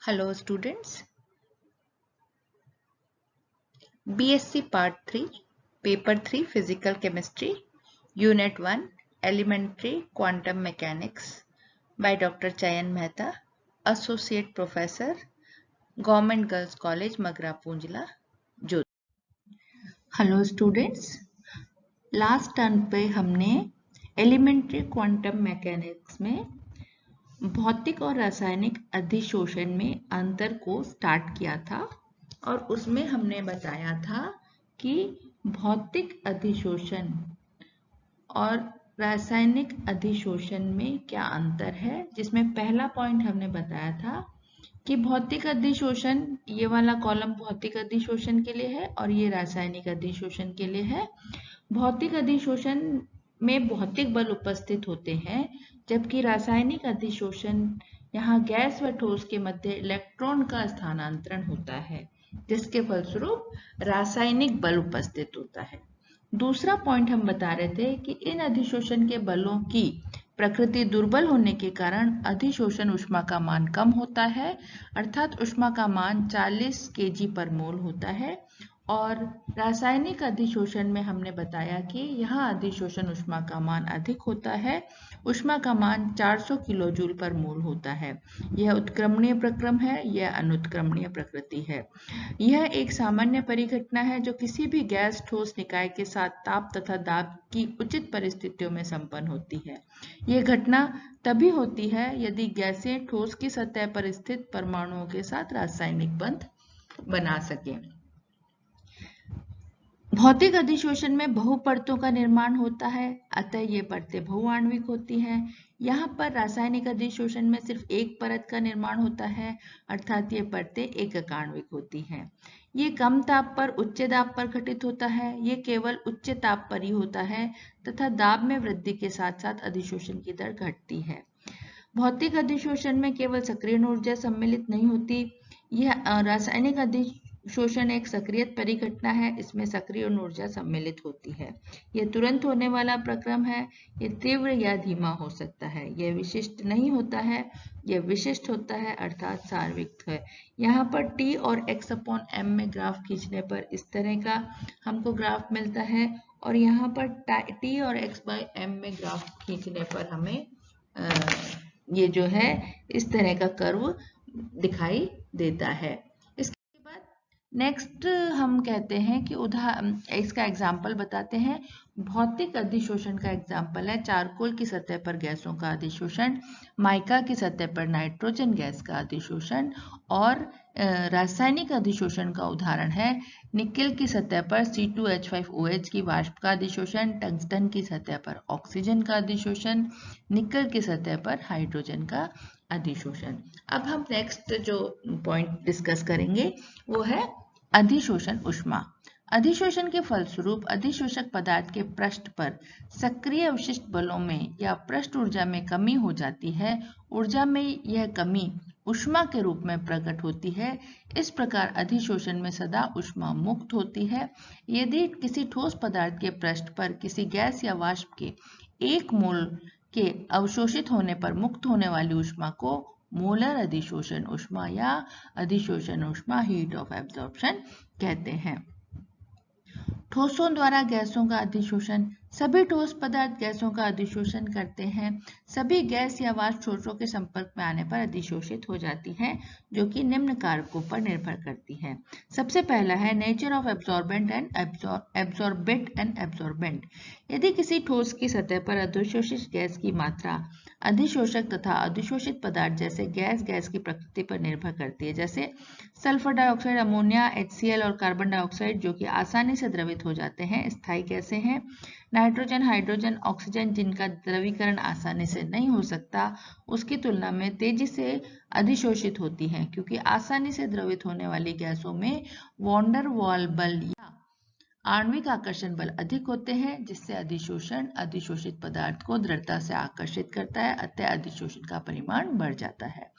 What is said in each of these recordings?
Hello students, BSc Part 3, Paper 3 Physical Chemistry, Unit 1 Elementary Quantum Mechanics by Dr. Chayan Mehta, Associate Professor, Government Girls College, Magra Punjla, Jodhpur. Hello students, last turn पे हमने elementary quantum mechanics में भौतिक और रासायनिक अधिशोषण में अंतर को start किया था और उसमें हमने बताया था कि भौतिक अधिशोषण और रासायनिक अधिशोषण में क्या अंतर है, जिसमें पहला पॉइंट हमने बताया था कि भौतिक अधिशोषण, ये वाला कॉलम भौतिक अधिशोषण के लिए है और ये रासायनिक अधिशोषण के लिए है। भौतिक अधिशोषण में भौतिक बल उपस्थित होते हैं, जबकि रासायनिक अधिशोषण यहाँ गैस व ठोस के मध्य इलेक्ट्रॉन का स्थानांतरण होता है, जिसके फलस्वरूप रासायनिक बल उपस्थित होता है। दूसरा पॉइंट हम बता रहे थे कि इन अधिशोषण के बलों की प्रकृति दुर्बल होने के कारण अधिशोषण ऊष्मा का मान कम होता है, अर्थात ऊष्मा का मान 40 kg पर मोल होता है। और रासायनिक अधिशोषण में हमने बताया कि यहाँ अधिशोषण ऊष्मा का मान अधिक होता है, ऊष्मा का मान 400 किलो जूल पर मोल होता है। यह उत्क्रमणीय प्रक्रम है, यह अनुत्क्रमणीय प्रकृति है। यह एक सामान्य परिघटना है जो किसी भी गैस ठोस निकाय के साथ ताप तथा दाब की उचित परिस्थितियों में संपन्न होती है। यह घटना तभी होती है यदि गैसें ठोस की सतह पर स्थित परमाणुओं के साथ रासायनिक बंध बना सकें। भौतिक अधिशोषण में बहुपरतों का निर्माण होता है, अतः ये परतें बहुआण्विक होती हैं। यहाँ पर रासायनिक अधिशोषण में सिर्फ एक परत का निर्माण होता है, अर्थात ये परतें एकक आणविक होती हैं। ये कम ताप पर उच्च दाब पर घटित होता है, ये केवल उच्च ताप पर ही होता है तथा दाब में वृद्धि के साथ साथ अधिशोषण की दर घटती है। भौतिक अधिशोषण में केवल सक्रिय ऊर्जा सम्मिलित नहीं होती। यह रासायनिक अधिशोषण एक सक्रिय परिघटना है, इसमें सक्रिय ऊर्जा सम्मिलित होती है। यह तुरंत होने वाला प्रक्रम है, यह तीव्र या धीमा हो सकता है, यह विशिष्ट नहीं होता है, यह विशिष्ट होता है अर्थात सार्वत्रिक है। यहाँ पर T और x/m में ग्राफ खींचने पर इस तरह का हमको ग्राफ मिलता है और यहाँ पर T और x/m में ग्राफ खींचने पर हमें ये जो है इस तरह का कर्व दिखाई देता है। इसके बाद नेक्स्ट हम कहते हैं कि इसका एग्जाम्पल बताते हैं। भौतिक अधिशोषण का एग्जाम्पल है चारकोल की सतह पर गैसों का अधिशोषण, माइका की सतह पर नाइट्रोजन गैस का अधिशोषण और रासायनिक अधिशोषण का उदाहरण है निकेल की सतह पर C2H5OH की वाष्प का अधिशोषण, टंगस्टन की सतह पर ऑक्सीजन का अधिशोषण, निकेल की सतह पर हाइड्रोजन का अधिशोषण। अब हम नेक्स्ट जो पॉइंट डिस्कस करेंगे वो है अधिशोषण ऊष्मा। अधिशोषण के फलस्वरूप अधिशोषक पदार्थ के पृष्ठ पर सक्रिय अवशिष्ट बलों में या पृष्ठ ऊर्जा में कमी हो जाती है। ऊर्जा में यह कमी ऊष्मा के रूप में प्रकट होती है। इस प्रकार अधिशोषण में सदा ऊष्मा मुक्त होती है। यदि किसी ठोस पदार्थ के पृष्ठ पर किसी गैस या वाष्प के 1 मोल के अवशोषित होने पर मुक्त होने वाली ऊष्मा को मोलर अधिशोषण ऊष्मा या अधिशोषण ऊष्मा हीट ऑफ एब्जॉर्प्शन कहते हैं। ठोसों द्वारा गैसों का अधिशोषण। सभी ठोस पदार्थ गैसों का अधिशोषण करते हैं। सभी गैस या वाष्प ठोसों के संपर्क में आने पर अधिशोषित हो जाती हैं, जो कि निम्न कारकों पर निर्भर करती है। सबसे पहला है nature of absorbent and absorbent and absorbent. यदि किसी ठोस की सतह पर अधिशोषित गैस की मात्रा अधिशोषक तथा अधिशोषित पदार्थ जैसे गैस की प्रकृति पर निर्भर करती है, जैसे सल्फर डाइऑक्साइड, अमोनिया, HCl और कार्बन डाइऑक्साइड जो कि आसानी से द्रवित हो जाते हैं, स्थायी गैसें हैं। नाइट्रोजन, हाइड्रोजन, ऑक्सीजन जिनका द्रवीकरण आसानी से नहीं हो सकता, उसकी तुलना में तेजी से अधिशोषित होती हैं, क्योंकि आसानी से द्रवित होने वाली गैसों में वॉन डेर वाल बल या आणविक आकर्षण बल अधिक होते हैं, जिससे अधिशोषण अधिशोषित पदार्थ को दृढ़ता से आकर्षित करता है, अतः अधिशोषण का परिमाण बढ़ जाता है।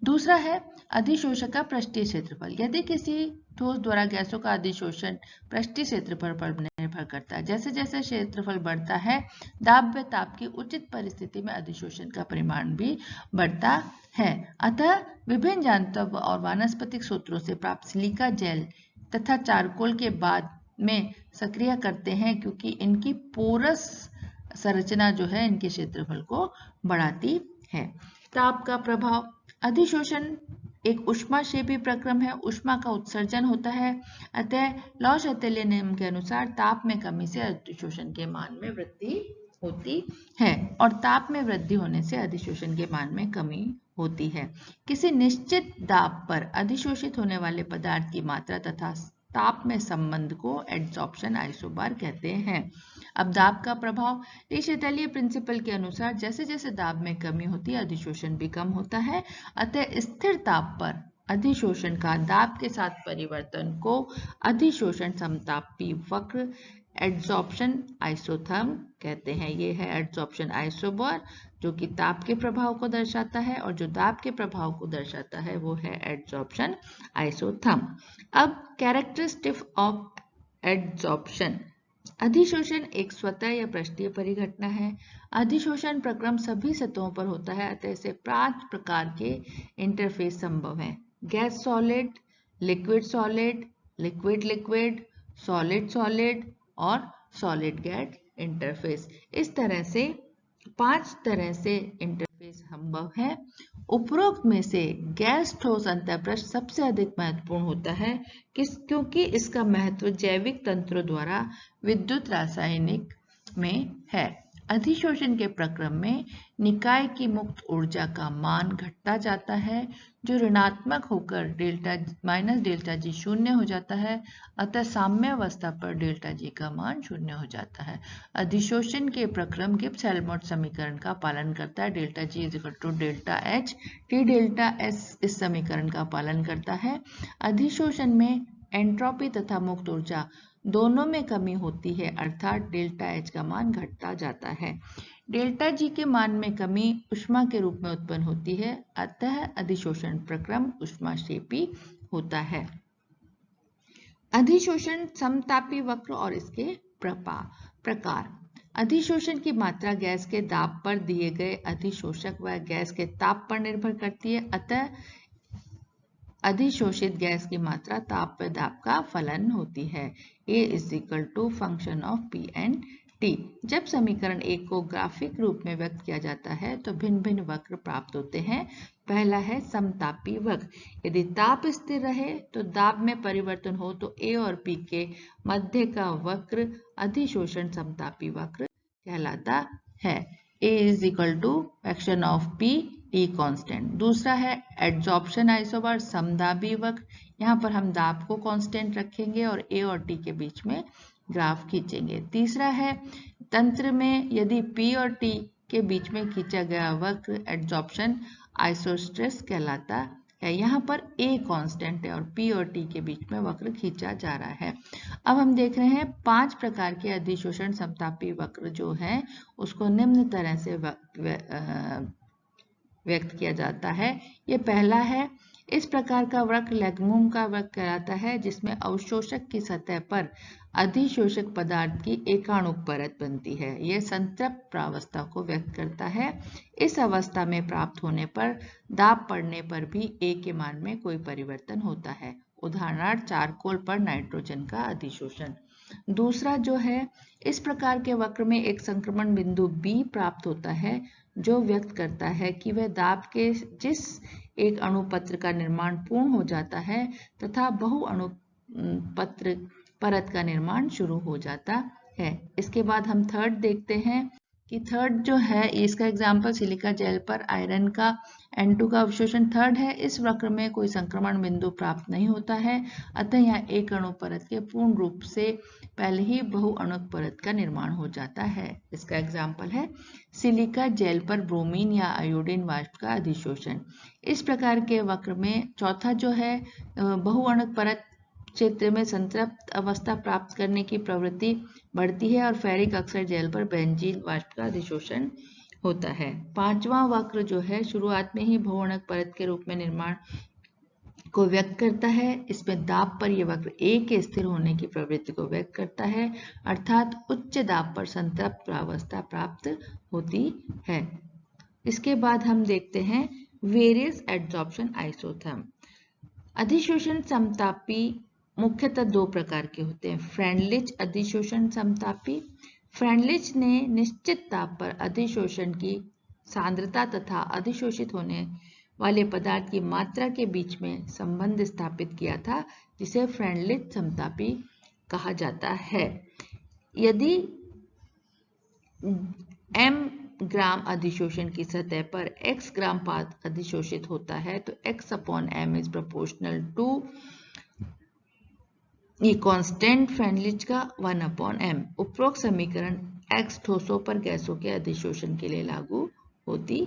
दूसरा है अधिशोषक का पृष्ठीय क्षेत्रफल। यदि किसी ठोस द्वारा गैसों का अधिशोषण पृष्ठीय क्षेत्रफल पर निर्भर करता है, जैसे जैसे क्षेत्रफल बढ़ता है, दाब व ताप की उचित परिस्थिति में अधिशोषण का परिमाण भी बढ़ता है। अतः विभिन्न जानवर और वानस्पतिक स्रोतों से प्राप्त सिलिका जेल तथा चारकोल के बाद में सक्रिय करते हैं, क्योंकि इनकी पोरस संरचना जो है इनके क्षेत्रफल को बढ़ाती है। ताप का प्रभाव। अधिशोषण एक ऊष्माक्षेपी प्रक्रम है। ऊष्मा का उत्सर्जन होता है, अतः लॉ-शैटेलियर नियम के अनुसार ताप में कमी से अधिशोषण के मान में वृद्धि होती है और ताप में वृद्धि होने से अधिशोषण के मान में कमी होती है। किसी निश्चित दाब पर अधिशोषित होने वाले पदार्थ की मात्रा तथा ताप में संबंध को एड्सॉर्प्शन आइसोबार कहते हैं। अब दाब का प्रभाव। ले शैटेलियर प्रिंसिपल के अनुसार जैसे जैसे दाब में कमी होती है अधिशोषण भी कम होता है, अतः स्थिर ताप पर अधिशोषण का दाब के साथ परिवर्तन को अधिशोषण समतापी वक्र एड्सॉर्प्शन आइसोथर्म कहते हैं। ये है एड्सॉर्प्शन आइसोबार जो कि ताप के प्रभाव को दर्शाता है, और जो दाब के प्रभाव को दर्शाता है वो है एड्सॉर्प्शन आइसोथर्म। अब कैरेक्टरिस्टिक ऑफ एड्सॉर्प्शन। अधिशोषण एक स्वतः या पृष्ठीय परिघटना है। अधिशोषण प्रक्रम सभी सतहों पर होता है, अतः इसे 5 प्रकार के इंटरफेस संभव हैं। Gas solid, liquid solid, liquid liquid, solid solid और सॉलिड गैस इंटरफेस। इस तरह से 5 तरह से इंटरफेस संभव है। उपरोक्त में से गैस ठोस अंतःप्रस्थ सबसे अधिक महत्वपूर्ण होता है, क्योंकि इसका महत्व जैविक तंत्रों द्वारा विद्युत रासायनिक में है। अधिशोषण के प्रक्रम में निकाय की मुक्त ऊर्जा का मान घटता जाता है, जो ऋणात्मक होकर डेल्टा जी शून्य हो जाता है, अतः साम्यावस्था पर डेल्टा जी का मान शून्य हो जाता है। अधिशोषण के प्रक्रम गिब्स हेल्महोल्ट्ज समीकरण का पालन करता है। Delta G is equal to delta H T delta S इस समीकरण का पालन करता है। अधिशोषण में एंट्रोपी तथा मुक्त ऊर्जा दोनों में कमी होती है, अर्थात डेल्टा एच का मान घटता जाता है। डेल्टा जी के मान में कमी ऊष्मा के रूप में उत्पन्न होती है, अतः अधिशोषण प्रक्रम ऊष्माक्षेपी होता है। अधिशोषण समतापी वक्र और इसके प्रकार। अधिशोषण की मात्रा गैस के दाब पर दिए गए अधिशोषक व गैस के ताप पर निर्भर करती है, अतः अधिशोषित गैस की मात्रा ताप व दाब का फलन होती है। A is equal to function of P and T। जब समीकरण 1 को ग्राफिक रूप में व्यक्त किया जाता है तो भिन्न भिन्न वक्र प्राप्त होते हैं। पहला है समतापी वक्र। यदि ताप स्थिर रहे तो दाब में परिवर्तन हो तो A और P के मध्य का वक्र अधिशोषण समतापी वक्र कहलाता है। A is equal to function of P T constant. दूसरा है एड्सॉर्प्शन आइसोबार समदाबी वक्र। यहाँ पर हम दाब को कांस्टेंट रखेंगे और A और T के बीच में ग्राफ खींचेंगे। तीसरा है तंत्र में यदि P और T के बीच में खींचा गया वक्र एड्सॉर्प्शन आइसोस्ट्रेस कहलाता है। यहाँ पर A कांस्टेंट है और P और T के बीच में वक्र खींचा जा रहा है। अब हम देख रहे हैं 5 प्रकार के अधिशोषण समतापी वक्र जो है उसको निम्न तरह से व्यक्त किया जाता है। ये पहला है, इस प्रकार का वक्र लैंगमुम का वक्र कहलाता है, जिसमें अवशोषक की सतह पर अधिशोषक पदार्थ की एकाणुक परत बनती है। यह संतृप्त प्रावस्था को व्यक्त करता है। इस अवस्था में प्राप्त होने पर दाब पड़ने पर भी A के मान में कोई परिवर्तन होता है। उदाहरणार्थ चारकोल पर नाइट्रोजन का अधिशोषण। दूसरा जो है, इस प्रकार के वक्र में एक संक्रमण बिंदु B प्राप्त होता है, जो व्यक्त करता है कि वह दाब के जिस एक अणुपत्र का निर्माण पूर्ण हो जाता है तथा बहु अणुपत्र परत का निर्माण शुरू हो जाता है। इसके बाद हम थर्ड देखते हैं कि थर्ड जो है इसका एग्जाम्पल सिलिका जेल पर आयरन का N2 का अवशोषण थर्ड है। इस वक्र में कोई संक्रमण बिंदु प्राप्त नहीं होता है, अतः यहाँ एक अणु परत के पूर्ण रूप से पहले ही बहु अणुक परत का निर्माण हो जाता है। इसका एग्जाम्पल है सिलिका जेल पर ब्रोमीन या आयोडीन वाष्प का अधिशोषण। इस प्रकार के वक्र में चौथा जो है बहु अणुक परत क्षेत्र में संतृप्त अवस्था प्राप्त करने की प्रवृत्ति बढ़ती है और फेरिक ऑक्साइड जेल पर बेंजीन वाष्प का अधिशोषण होता है। पांचवा वक्र जो है शुरुआत में ही बहुअणक परत के रूप में निर्माण को व्यक्त करता है। इसमें दाब पर यह वक्र A के स्थिर होने की प्रवृत्ति को व्यक्त करता है, अर्थात उच्च दाब पर संतृप्त अवस्था प्राप्त होती है। इसके बाद हम देखते हैं वेरियस एड्सॉर्प्शन आइसोथर्म। अधिशोषण समतापी मुख्यतः दो प्रकार के होते हैं। फ्रेंडलिच अधिशोषण समतापी। फ्रेंडलिच ने निश्चित ताप पर अधिशोषण की सांद्रता तथा अधिशोषित होने वाले पदार्थ की मात्रा के बीच में संबंध स्थापित किया था, जिसे फ्रेंडलिच समतापी कहा जाता है। यदि m ग्राम अधिशोषण की सतह पर x ग्राम पाद अधिशोषित होता है तो x upon m is proportional to ये कांस्टेंट फ्रेंडलिच का 1 अपॉन m। उपरोक्त समीकरण x ठोसों पर गैसों के अधिशोषण के लिए लागू होती